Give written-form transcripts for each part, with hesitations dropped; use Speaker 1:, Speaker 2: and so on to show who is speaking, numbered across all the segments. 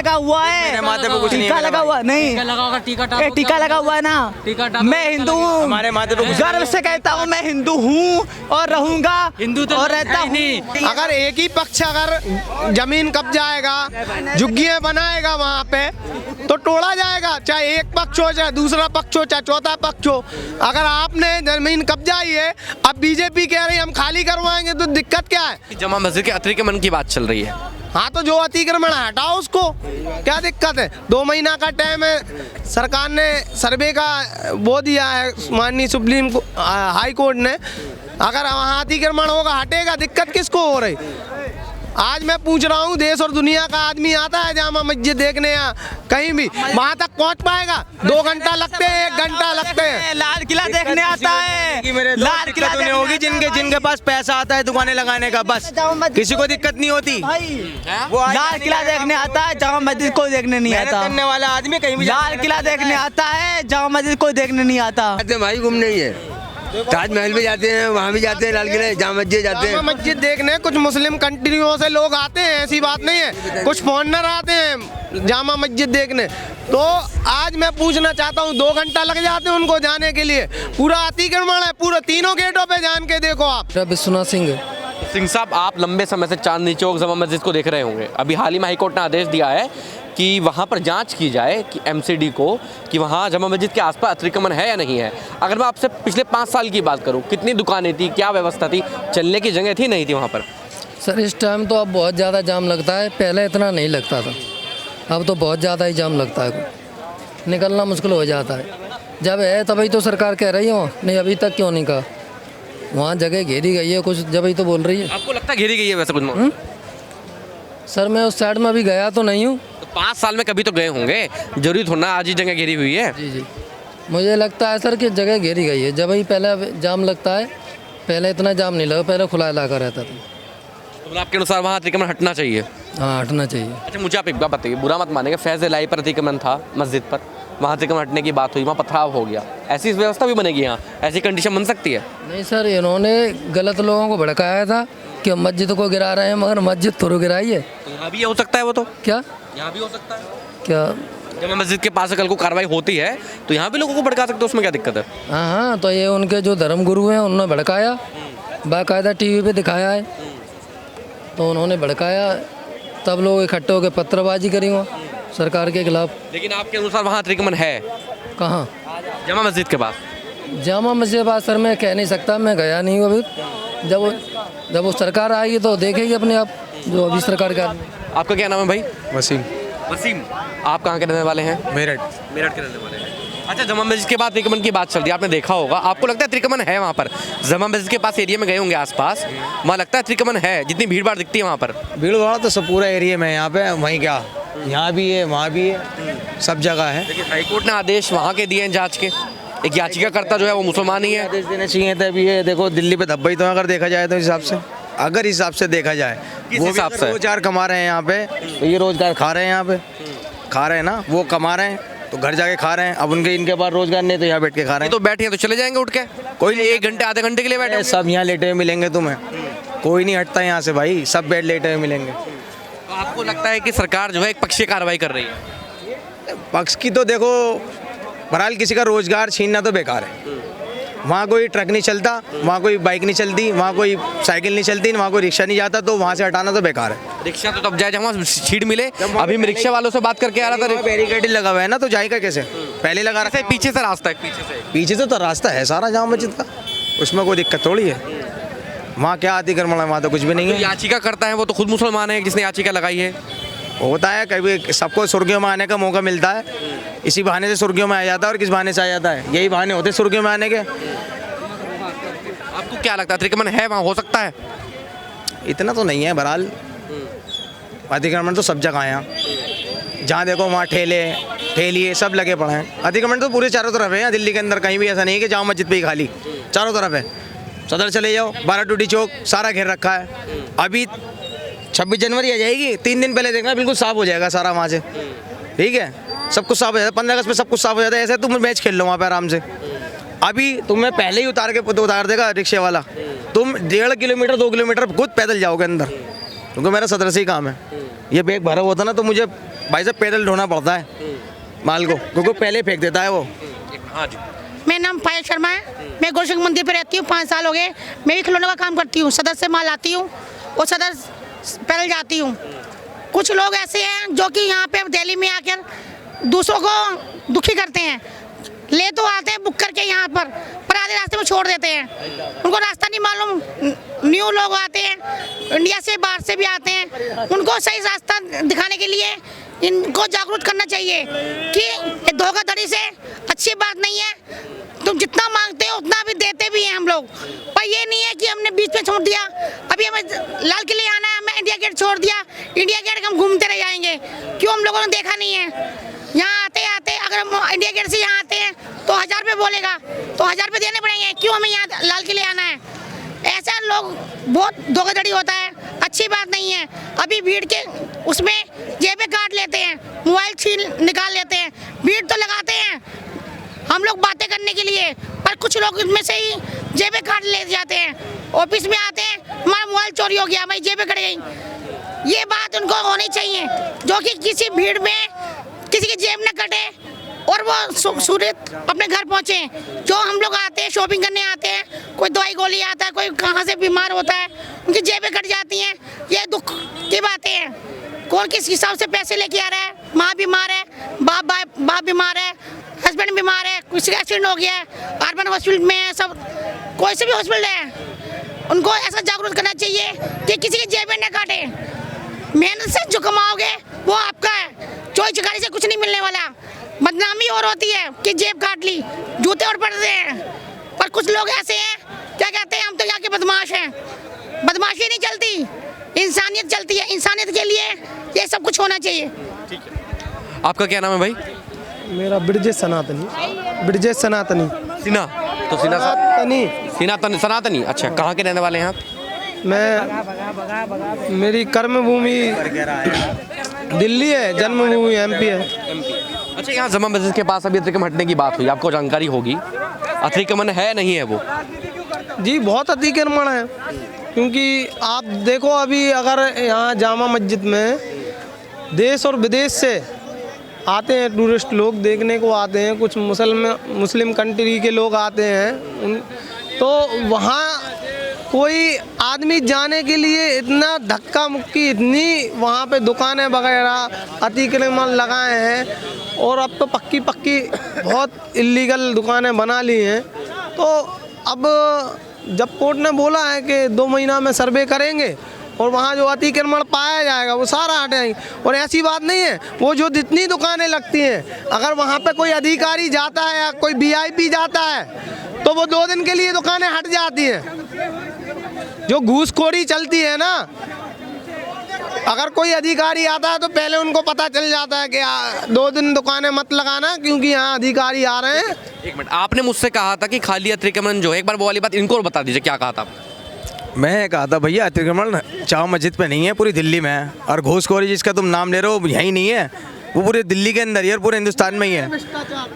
Speaker 1: लगा हुआ है,
Speaker 2: माथे पे कुछ नहीं
Speaker 1: टीका लगा हुआ नहीं, टीका लगा हुआ है ना। मैं हिंदू हूँ,
Speaker 2: हमारे माथे पे कुछ
Speaker 1: गर्व से कहता हूँ मैं हिंदू हूँ और रहूंगा और रहता हूँ।
Speaker 3: अगर एक ही पक्ष अगर जमीन कब्जा आएगा, झुग्गियां बनाएगा वहाँ पे, तो तोड़ा जाएगा, चाहे एक पक्ष हो, चाहे दूसरा पक्ष हो, चाहे चौथा पक्ष हो। अगर आपने जमीन कब्जा ही है, अब बीजेपी कह रही है हम खाली करवाएंगे, तो दिक्कत क्या है?
Speaker 4: जमा मस्जिद के अतिक्रमण की बात चल रही है।
Speaker 3: हाँ, तो जो अतिक्रमण है हटाओ उसको, क्या दिक्कत है? 2 महीना का टाइम है, सरकार ने सर्वे का वो दिया है माननीय सुप्रीम हाई कोर्ट ने। अगर वहाँ अतिक्रमण होगा, हटेगा, दिक्कत किसको हो रही? आज मैं पूछ रहा हूँ, देश और दुनिया का आदमी आता है जामा मस्जिद देखने या कहीं भी, वहाँ तक पहुँच पाएगा? 2 घंटा लगते हैं, 1 घंटा लगते हैं।
Speaker 1: लाल किला देखने आता है, लाल किला
Speaker 2: नहीं होगी जिनके पास पैसा आता है दुकानें लगाने का, बस किसी को दिक्कत नहीं होती।
Speaker 1: वो लाल किला देखने आता है, जामा मस्जिद कोई देखने नहीं आता।
Speaker 2: करने वाला आदमी कहीं भी
Speaker 1: लाल किला देखने आता है, जामा मस्जिद कोई देखने नहीं आता।
Speaker 5: भाई घूमने ही है, ताजमहल भी जाते हैं, वहाँ भी जाते हैं, लाल किले, जामा मस्जिद जाते हैं।
Speaker 3: जामा मस्जिद देखने कुछ मुस्लिम कंट्रियों से लोग आते हैं, ऐसी बात नहीं है, कुछ फॉरेनर आते हैं जामा मस्जिद देखने। तो आज मैं पूछना चाहता हूँ, 2 घंटा लग जाते हैं उनको जाने के लिए, पूरा अतिक्रमण है, पूरा तीनों गेटों पे जान के देखो आप।
Speaker 6: विश्वनाथ
Speaker 4: सिंह साहब, आप लंबे समय से चांदनी चौक जमा मस्जिद को देख रहे होंगे। अभी हाल ही में हाईकोर्ट ने आदेश दिया है कि वहाँ पर जांच की जाए कि एमसीडी को, कि वहाँ जमा मस्जिद के आसपास अतिक्रमण है या नहीं है। अगर मैं आपसे पिछले 5 साल की बात करूँ, कितनी दुकानें थी, क्या व्यवस्था थी, चलने की जगह थी, नहीं थी वहाँ पर?
Speaker 6: सर इस टाइम तो अब बहुत ज़्यादा जाम लगता है, पहले इतना नहीं लगता था, अब तो बहुत ज़्यादा ही जाम लगता है, निकलना मुश्किल हो जाता है। जब है तभी तो सरकार कह रही हो, नहीं अभी तक क्यों नहीं कहा? वहाँ जगह घेरी गई है कुछ, जब ही तो बोल रही है।
Speaker 4: आपको लगता है घेरी गई है वैसे कुछ?
Speaker 6: सर मैं उस साइड में अभी गया तो नहीं हूँ।
Speaker 4: 5 साल में कभी तो गए होंगे, जरूरी थोड़ा ना आज ही जगह घेरी हुई है।
Speaker 6: जी, मुझे लगता है सर कि जगह घेरी गई है, जब ही पहले जाम लगता है, पहले इतना जाम नहीं लगा, पहले खुला इलाका रहता था।
Speaker 4: तो आपके अनुसार वहाँ अतिक्रमण हटना चाहिए?
Speaker 6: हाँ हटना चाहिए।
Speaker 4: अच्छा, मुझे आप एक बात बताइए, बुरा मत मानेंगे, फैज़ इलाही पर अतिक्रमण था मस्जिद पर, वहाँ अतिक्रमण हटने की बात हुई, वहाँ पथराव हो गया, ऐसी व्यवस्था भी बनेगी यहाँ? ऐसी कंडीशन बन सकती है?
Speaker 6: नहीं सर, इन्होंने गलत लोगों को भड़काया था कि मस्जिद को गिरा रहे हैं, मगर मस्जिद थोड़ी गिराई है।
Speaker 4: तो यहाँ भी ये हो सकता है, वो तो
Speaker 6: क्या
Speaker 4: यहाँ भी हो सकता है
Speaker 6: क्या?
Speaker 4: जब मस्जिद के पास कल को कार्रवाई होती है तो यहाँ भी लोगों को भड़का सकते हो, उसमें क्या दिक्कत है?
Speaker 6: हाँ, तो ये उनके जो धर्म गुरु हैं उन्होंने भड़काया, बाकायदा टीवी पे दिखाया है, तो उन्होंने भड़काया, तब लोग इकट्ठे होकर पत्रबाजी करी वहाँ सरकार के खिलाफ।
Speaker 4: लेकिन आपके अनुसार वहाँ अतिक्रमण है
Speaker 6: कहाँ?
Speaker 4: जमा मस्जिद के पास?
Speaker 6: जामा मस्जिद के पास सर मैं कह नहीं सकता, मैं गया नहीं हूँ अभी। जब वो सरकार आएगी तो देखेगी अपने आप, जो अभी सरकार का।
Speaker 4: आपका क्या नाम है भाई?
Speaker 2: वसीम।
Speaker 4: वसीम, आप कहाँ के रहने वाले हैं?
Speaker 2: मेरठ
Speaker 4: के रहने वाले हैं। अच्छा, जमा मस्जिद के बाद अतिक्रमण की बात चल रही है, आपने देखा होगा, आपको लगता है अतिक्रमण है वहाँ पर? जमा मस्जिद के पास एरिया में गए होंगे आसपास, वहाँ लगता है अतिक्रमण है? जितनी भीड़ भाड़ दिखती है वहाँ पर?
Speaker 2: भीड़ भाड़ तो सब पूरा एरिया में यहाँ पे, वहीं क्या, यहाँ भी है, वहाँ भी है, सब जगह है।
Speaker 4: लेकिन हाईकोर्ट ने आदेश वहाँ के दिए हैं जाँच के, एक याचिकाकर्ता जो है वो मुसलमान ही है।
Speaker 2: आदेश देने चाहिए थे। अभी ये देखो दिल्ली पे धब्बा ही तो, अगर देखा जाए तो हिसाब से, अगर हिसाब से देखा जाए,
Speaker 4: किस
Speaker 2: वो
Speaker 4: हिसाब से?
Speaker 2: रोजगार कमा रहे हैं यहाँ पे, तो ये रोजगार खा रहे हैं यहाँ पे, खा रहे हैं ना, वो कमा रहे हैं तो घर जाके खा रहे हैं। अब इनके पास रोजगार नहीं तो यहाँ बैठ के खा रहे हैं।
Speaker 4: तो बैठे हैं तो चले जाएंगे उठ के, कोई नहीं, 1 घंटे आधे घंटे के लिए बैठे।
Speaker 2: सब यहाँ लेटे हुए मिलेंगे तुम्हें, कोई नहीं हटता यहाँ से भाई, सब बेड लेटे हुए मिलेंगे।
Speaker 4: तो आपको लगता है कि सरकार जो है एक पक्षीय कार्रवाई कर रही है?
Speaker 2: पक्ष की तो देखो, बहरहाल किसी का रोजगार छीनना तो बेकार है। वहाँ कोई ट्रक नहीं चलता, वहाँ कोई बाइक नहीं चलती, वहाँ कोई साइकिल नहीं चलती, वहाँ कोई रिक्शा नहीं जाता, तो वहाँ से हटाना तो बेकार है।
Speaker 4: रिक्शा तो तब जाए जब वहाँ सीट मिले। अभी मैं रिक्शा वालों से बात करके आ रहा था,
Speaker 2: बैरिकेड लगा हुआ है ना, तो जाएगा कैसे? पहले लगा रहा है,
Speaker 4: पीछे से रास्ता है,
Speaker 2: पीछे से तो रास्ता है सारा जामा मस्जिद का, उसमें कोई दिक्कत थोड़ी है। वहाँ क्या अतिक्रमण है? वहाँ तो कुछ भी नहीं है।
Speaker 4: याचिका करता है वो तो खुद मुसलमान है जिसने याचिका लगाई है।
Speaker 2: होता है कभी, सबको सुर्खियों में आने का मौका मिलता है, इसी बहाने से सुर्खियों में आ जाता है। और किस बहाने से आ जाता है? यही बहाने होते सुर्खियों में आने के।
Speaker 4: आपको क्या लगता है अतिक्रमण है वहाँ, हो सकता है?
Speaker 2: इतना तो नहीं है, बहरहाल अतिक्रमण तो सब जगह है यहाँ, जहाँ देखो वहाँ ठेले ठेलिए सब लगे पड़े हैं। अतिक्रमण तो पूरे चारों तरफ है, दिल्ली के अंदर कहीं भी ऐसा नहीं है कि जामा मस्जिद पे ही खाली, चारों तरफ है। सदर चले जाओ, 12 टूटी चौक सारा घेर रखा है। अभी 26 जनवरी आ जाएगी, 3 दिन पहले देखना बिल्कुल साफ हो जाएगा सारा वहाँ से, ठीक है, सब कुछ साफ हो जाता है। 15 अगस्त में सब कुछ साफ हो जाता है। ऐसे तुम मैच खेल लो वहाँ पे आराम से, अभी तुम्हें पहले ही उतार देगा रिक्शे वाला। तुम 1.5 किलोमीटर 2 किलोमीटर खुद पैदल जाओगे अंदर, क्योंकि मेरा सदर से ही काम है। ये बैग भरा हुआ था ना, तो मुझे भाई साहब पैदल ढोना पड़ता है माल को, क्योंकि पहले फेंक देता है वो।
Speaker 4: हाँ जी।
Speaker 7: मेरा नाम पायल शर्मा है, मैं गोरखनाथ मंदिर पे रहती हूँ, 5 साल हो गए। मैं भी खिलौनों का काम करती हूँ, सदर से माल आती हूँ और सदर पैदल जाती हूँ। कुछ लोग ऐसे हैं जो कि यहाँ पे दिल्ली में आकर दूसरों को दुखी करते हैं, ले तो आते हैं बुक करके यहाँ पर आधे रास्ते में छोड़ देते हैं। उनको रास्ता नहीं मालूम, न्यू लोग आते हैं, इंडिया से बाहर से भी आते हैं, उनको सही रास्ता दिखाने के लिए इनको जागरूक करना चाहिए कि ये धोखाधड़ी से अच्छी बात नहीं है। तुम जितना मांगते हो उतना भी देते भी हैं हम लोग, पर ये नहीं है कि हमने बीच में छोड़ दिया। अभी हमें लाल किले आना है, हमें इंडिया गेट छोड़ दिया, इंडिया गेट हम घूमते रह जाएंगे। क्यों हम लोगों ने देखा नहीं है? यहाँ आते आते अगर हम इंडिया गेट से यहाँ आते हैं तो 1000 रुपये बोलेगा, तो 1000 रुपये देने पड़ेंगे। क्यों हमें यहाँ लाल किले आना है? ऐसा लोग बहुत धोखाधड़ी होता है, अच्छी बात नहीं है। अभी भीड़ के उसमें जेबें काट लेते हैं, मोबाइल छीन निकाल लेते हैं, भीड़ तो लगाते हैं हम लोग बातें करने के लिए, पर कुछ लोग इनमें से ही जेबें काट ले जाते हैं। ऑफिस में आते हैं, हमारा मोबाइल चोरी हो गया, हमारी जेबें कट गई। ये बात उनको होनी चाहिए, जो कि किसी भीड़ में किसी की जेब न कटे और वो सुरक्षित अपने घर पहुँचे। जो हम लोग आते हैं, शॉपिंग करने आते हैं, कोई दवाई गोली आता है, कोई कहाँ से बीमार होता है, उनकी जेबें कट जाती हैं। ये दुख की बातें हैं। कौन किस हिसाब से पैसे लेके आ रहा है? माँ बीमार है, बाप बीमार है, हस्बैंड बीमार है, किसी का एक्सीडेंट हो गया है, अर्बन हॉस्पिटल में है, सब कोई से भी हॉस्पिटल है, उनको ऐसा जागरूक करना चाहिए कि किसी की जेबें न काटे। मेहनत से जो कमाओगे वो आपका है, चोरी चकारी से कुछ नहीं मिलने वाला। बदनामी और होती है कि जेब काट ली, जूते और पड़ते हैं। पर कुछ लोग ऐसे हैं, क्या कहते हैं, हम तो यहाँ के बदमाश हैं। बदमाशी नहीं चलती, इंसानियत चलती है। इंसानियत के लिए ये सब कुछ होना चाहिए।
Speaker 4: आपका क्या नाम है भाई?
Speaker 3: मेरा ब्रिजेश सनातनी।
Speaker 4: सिन्हा, तो सिन्हा
Speaker 3: सनातनी।
Speaker 4: सनातनी। अच्छा, कहाँ के रहने वाले हैं आप?
Speaker 3: मैं, मेरी कर्म भूमि दिल्ली है, जन्मभूमि MP है।
Speaker 4: अच्छा, यहाँ जमा मस्जिद के पास अभी अतिक्रमण हटने की बात हुई, आपको जानकारी होगी, अतिक्रमण है नहीं है वो?
Speaker 3: जी बहुत अतिक्रमण है, क्योंकि आप देखो अभी अगर यहाँ जामा मस्जिद में देश और विदेश से आते हैं टूरिस्ट लोग, देखने को आते हैं, कुछ मुस्लिम कंट्री के लोग आते हैं, तो वहाँ कोई आदमी जाने के लिए इतना धक्का मुक्की, इतनी वहाँ पे दुकानें वगैरह अतिक्रमण लगाए हैं, और अब तो पक्की बहुत इलीगल दुकानें बना ली हैं। तो अब जब कोर्ट ने बोला है कि 2 महीना में सर्वे करेंगे और वहाँ जो अतिक्रमण पाया जाएगा वो सारा हटाएंगे। और ऐसी बात नहीं है, वो जो जितनी दुकानें लगती हैं, अगर वहाँ पे कोई अधिकारी जाता है या कोई VIP जाता है तो वो 2 दिन के लिए दुकानें हट जाती हैं। जो घूसखोरी चलती है ना, अगर कोई अधिकारी आता है तो पहले उनको पता चल जाता है कि 2 दिन दुकानें मत लगाना, क्योंकि यहाँ अधिकारी आ रहे हैं।
Speaker 4: एक मिनट, आपने मुझसे कहा था कि खाली अतिक्रमण जो है, एक बार वो वाली बात इनको बता दीजिए, क्या कहा था आपने?
Speaker 2: मैं कहा था भैया अतिक्रमण जामा मस्जिद पे नहीं है, पूरी दिल्ली में है। और घूसखोरी जिसका तुम नाम ले रहे हो यहीं नहीं है, वो पूरे दिल्ली के अंदर ही और पूरे हिंदुस्तान में ही है।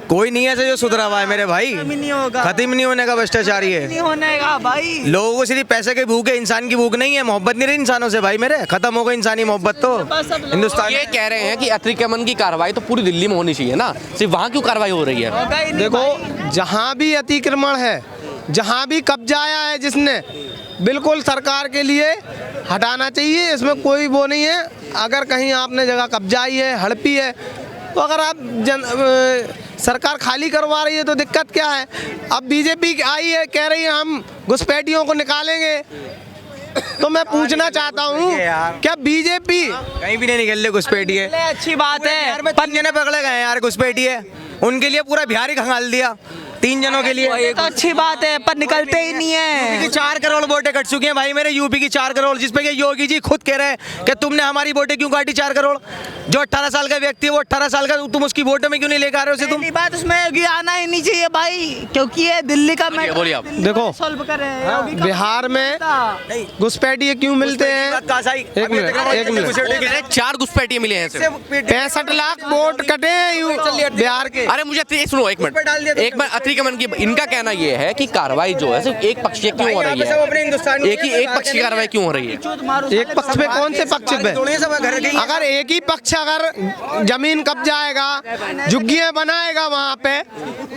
Speaker 2: कोई नहीं है जो सुधरा हुआ है मेरे भाई, खत्म नहीं होने का भ्रष्टाचार है,
Speaker 1: नहीं होने का भाई।
Speaker 2: लोगों को सिर्फ पैसे की भूख है, इंसान की भूख नहीं है, मोहब्बत नहीं रही इंसानों से भाई मेरे, खत्म हो गई इंसानी मोहब्बत तो हिंदुस्तान।
Speaker 4: ये कह रहे हैं कि अतिक्रमण की कार्रवाई तो पूरी दिल्ली में होनी चाहिए ना, सिर्फ वहाँ क्यों कार्रवाई हो रही है?
Speaker 3: देखो, जहाँ भी अतिक्रमण है, जहाँ भी कब्जा आया है जिसने, बिल्कुल सरकार के लिए हटाना चाहिए, इसमें कोई वो नहीं है। अगर कहीं आपने जगह कब्जाई है, हड़पी है, तो अगर आप सरकार खाली करवा रही है तो दिक्कत क्या है? अब BJP आई है, कह रही है हम घुसपैठियों को निकालेंगे, तो मैं पूछना चाहता हूँ, क्या BJP
Speaker 2: कहीं भी नहीं निकल रहे घुसपैठिए?
Speaker 1: अच्छी बात है,
Speaker 2: 3 जने पकड़े गए यार घुसपैठिए, उनके लिए पूरा बिहार ही खंगाल दिया 3 जनों के लिए।
Speaker 1: ये तो अच्छी बात है, पर निकलते ही नहीं है।
Speaker 2: यूपी की 4 करोड़ वोटें कट चुकी हैं भाई मेरे, यूपी की 4 करोड़, जिसपे कि योगी जी खुद कह रहे हैं कि तुमने हमारी वोटें क्यों काटी 4 करोड़। जो 18 साल का व्यक्ति है वो 18 साल का, तुम उसकी वोटों में क्यों नहीं लेकर आ रहे हो? तुम
Speaker 1: बात उसमें योगी आना ही नहीं चाहिए भाई, क्योंकि ये दिल्ली का
Speaker 4: बोलिए आप।
Speaker 3: देखो,
Speaker 1: सॉल्व कर रहे हैं।
Speaker 3: बिहार में घुसपैठिए क्यों मिलते हैं? एक मिनट,
Speaker 4: 4 घुसपैठिए मिले हैं सिर्फ।
Speaker 3: 65 लाख वोट कटे हैं बिहार के।
Speaker 4: अरे मुझे सुनो, एक मिनट, अतिक्रमण की इनका कहना ये है कि कार्रवाई जो है सिर्फ एक पक्षीय क्यों हो रही है, एक पक्ष की कार्रवाई क्यों हो रही है?
Speaker 3: एक पक्ष पे, कौन से पक्ष पे? अगर एक ही पक्ष अगर जमीन कब्जाएगा, झुग्गियां बनाएगा वहां पे,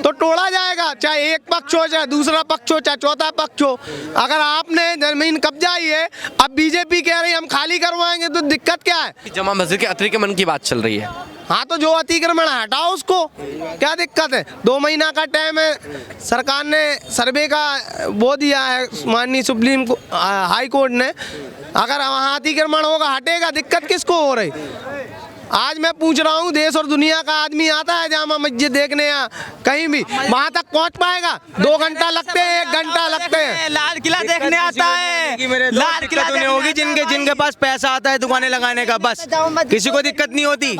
Speaker 3: तो तोड़ा जाएगा। चाहे एक पक्ष हो, चाहे दूसरा पक्ष हो, चाहे चौथा पक्ष हो। अगर आपने जमीन कब्जाई है, अब बीजेपी कह रही है हम खाली करवाएंगे, तो दिक्कत क्या है?
Speaker 4: जमा मस्जिद के अतिक्रमण की बात चल रही है।
Speaker 3: हाँ, तो जो अतिक्रमण है हटाओ उसको, क्या दिक्कत है? 2 महीना का टाइम है, सरकार ने सर्वे का वो दिया है माननीय सुप्रीम हाई कोर्ट ने। अगर वहाँ अतिक्रमण होगा, हटेगा, दिक्कत किसको हो रही? आज मैं पूछ रहा हूँ, देश और दुनिया का आदमी आता है जामा मस्जिद देखने या कहीं भी, वहाँ तक पहुँच पाएगा? 2 घंटा लगते हैं, 1 घंटा लगते हैं।
Speaker 1: लाल किला देखने आता है, लाल किला
Speaker 2: नहीं होगी जिनके पास पैसा आता है दुकानें लगाने का, बस किसी को दिक्कत नहीं होती।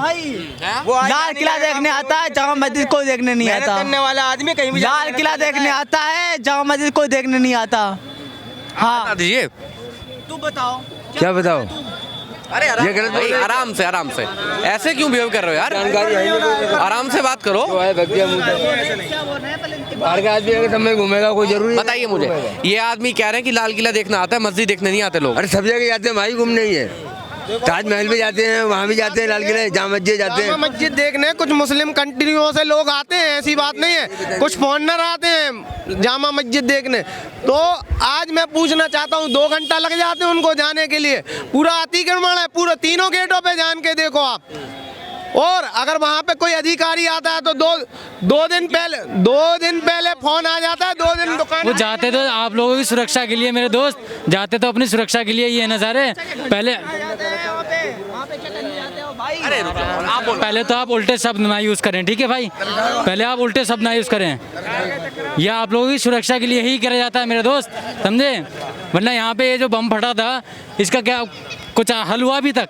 Speaker 1: वो लाल किला देखने आता है, जामा मस्जिद को देखने नहीं आता।
Speaker 2: करने वाला आदमी कहीं भी
Speaker 1: लाल किला देखने आता है, जामा मस्जिद को देखने नहीं आता। हाँ
Speaker 4: दीजिए,
Speaker 1: तू बताओ।
Speaker 5: क्या बताओ?
Speaker 4: अरे ये गलत भाई, आराम से ऐसे क्यों बिहेव कर रहे हो यार? आराम से बात करो।
Speaker 5: बाहर का आदमी अगर समय घूमेगा, कोई जरूरी
Speaker 4: बताइए मुझे, ये आदमी कह रहे हैं कि लाल किला देखना आता है, मस्जिद देखने नहीं आते लोग।
Speaker 5: अरे सब जगह जाते हैं भाई, घूमने ही है। ताजमहल भी जाते हैं, वहाँ भी जाते हैं, लाल किले, जामा मस्जिद जाते हैं।
Speaker 3: जामा मस्जिद देखने कुछ मुस्लिम कंट्रियों से लोग आते हैं, ऐसी बात नहीं है। कुछ फॉरेनर आते हैं जामा मस्जिद देखने। तो आज मैं पूछना चाहता हूँ, 2 घंटा लग जाते हैं उनको जाने के लिए। पूरा अतिक्रमण है, पूरे 3 गेटों पे जान के देखो आप। और अगर वहाँ पे कोई अधिकारी आता है तो दो दिन पहले फोन आ जाता है, 2 दिन दुकान।
Speaker 8: वो जाते तो आप लोगों की सुरक्षा के लिए, मेरे दोस्त जाते तो अपनी सुरक्षा के लिए। ये नज़ारे पहले तो आप उल्टे शब्द ना यूज़ करें, ठीक है भाई? पहले आप उल्टे शब्द ना यूज़ करें। यह आप लोगों की सुरक्षा के लिए ही किया जाता है मेरे दोस्त, समझे? वरना यहाँ पे ये जो बम फटा था, इसका क्या कुछ हल हुआ अभी तक?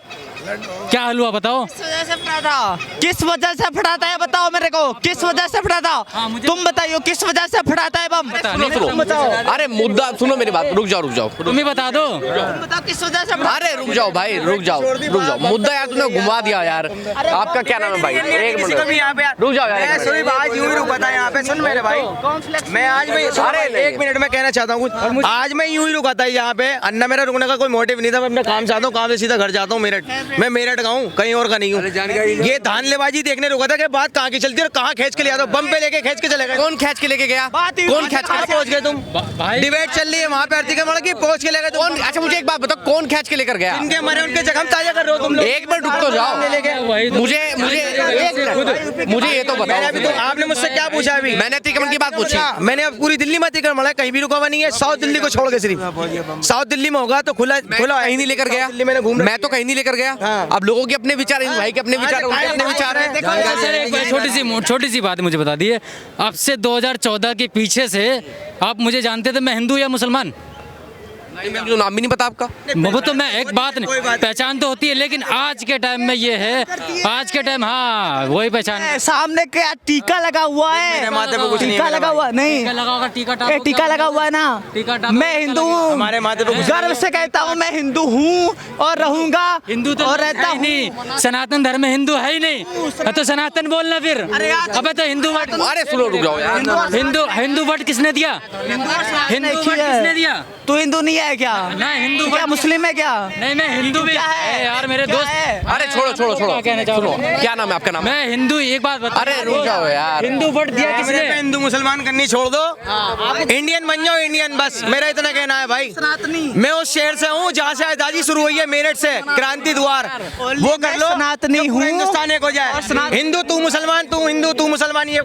Speaker 8: क्या हल हुआ बताओ?
Speaker 1: किस वजह से फटा था? किस वजह से फटा था, बताओ मेरे को, किस वजह से फटा था? तुम बताइयो किस वजह से फटाता है बम?
Speaker 4: सुनो, अरे मुद्दा सुनो मेरी बात, रुक जाओ
Speaker 8: तुम ही बता दो।
Speaker 1: बताओ किस वजह से।
Speaker 4: अरे रुक जाओ भाई, रुक जाओ। मुद्दा यार तुमने घुमा दिया यार। आपका क्या नाम है भाई? एक मिनट रुक जाओ यार।
Speaker 2: आज यूं ही रुका था यहाँ पे, सुन मेरे भाई, मैं आज में, अरे 1 मिनट में कहना चाहता हूँ कुछ। आज मैं यूं ही रुका था यहाँ पे, अन्ना मेरा रुकने का कोई मोटिव नहीं था। मैं अपने काम से आता हूँ, काम से सीधा घर जाता हूँ मेरठ। मैं मेरठ का हूँ, कहीं और का नहीं हूँ। ये धानलेबाजी देखने रुका था कि बात कहाँ की चलती है और कहाँ खींच के ले आता। बम पे लेके खींच के चले गए।
Speaker 4: कौन खींच के लेके गया? कौन खींच के
Speaker 2: पहुंच गए तुम? डिबेट चल रही है वहाँ पे अतिक्रमण की, पहुंच के ले गए तुम।
Speaker 4: अच्छा मुझे एक बात बताओ, कौन खींच के लेकर गया?
Speaker 2: इनके मरे उनके जख्म ताजा कर रहे हो तुम लोग।
Speaker 4: एक मिनट रुक तो जाओ, मुझे ये तो बताओ,
Speaker 2: आपने मुझसे क्या पूछा? अभी
Speaker 4: मैंने अतिक्रमण की बात पूछी।
Speaker 2: मैंने अब पूरी दिल्ली में अतिक्रमण है, कहीं भी रुका हुआ नहीं है। साउथ दिल्ली को छोड़ के, सिर्फ साउथ दिल्ली में होगा तो खुला
Speaker 4: कहीं नहीं लेकर गया। मैं तो कहीं नहीं लेकर गया। अब लोगों के अपने विचार, इन भाई के अपने विचार, उनके अपने विचार हैं।
Speaker 8: छोटी सी बात मुझे बता दिए, अब से 2014 के पीछे से आप मुझे जानते थे मैं हिंदू या मुसलमान?
Speaker 4: जो नाम भी नहीं पता आपका।
Speaker 8: वो तो मैं एक बात नहीं, पहचान तो होती है, लेकिन आज के टाइम में ये है, आज के टाइम, हाँ वही पहचान।
Speaker 1: सामने क्या टीका लगा हुआ है?
Speaker 2: माथे पे कुछ नहीं
Speaker 1: टीका लगा हुआ नहीं, टीका लगा हुआ है ना। मैं हिंदू हूँ,
Speaker 2: हमारे माथे पे
Speaker 1: गर्व से कहता हूँ मैं हिंदू हूँ और रहूंगा,
Speaker 8: हिंदू तो
Speaker 1: और रहता हूँ।
Speaker 8: नहीं, सनातन धर्म में हिंदू है ही नहीं, तो सनातन बोलना फिर। अबे तो हिंदू वर्ड,
Speaker 4: अरे सुनो रुक जाओ यार।
Speaker 8: हिंदू वर्ड किसने दिया? हिंदू वर्ड किसने दिया?
Speaker 1: तू हिंदू नहीं है क्या?
Speaker 8: नहीं, हिंदू
Speaker 1: क्या मुस्लिम है क्या?
Speaker 8: नहीं, मैं हिंदू भी है यार मेरे दोस्त।
Speaker 4: अरे छोड़ो क्या नाम है आपका? नाम
Speaker 8: मैं हिंदू, एक बात बता।
Speaker 4: अरे रुक जाओ यार।
Speaker 8: हिंदू वर्ड दिया किसने?
Speaker 2: हिंदू मुसलमान करनी छोड़ दो, इंडियन बन जाओ, इंडियन। बस मेरा इतना कहना है भाई। मैं उस शहर से हूँ जहाँ से आजादी शुरू हुई है, मेरठ से, क्रांति द्वार। वो कर लो,
Speaker 1: सनातनी हूँ,
Speaker 2: हिंदुस्तान एक हो जाए। हिंदू तू मुसलमान, तू हिंदू तू मुसलमान, ये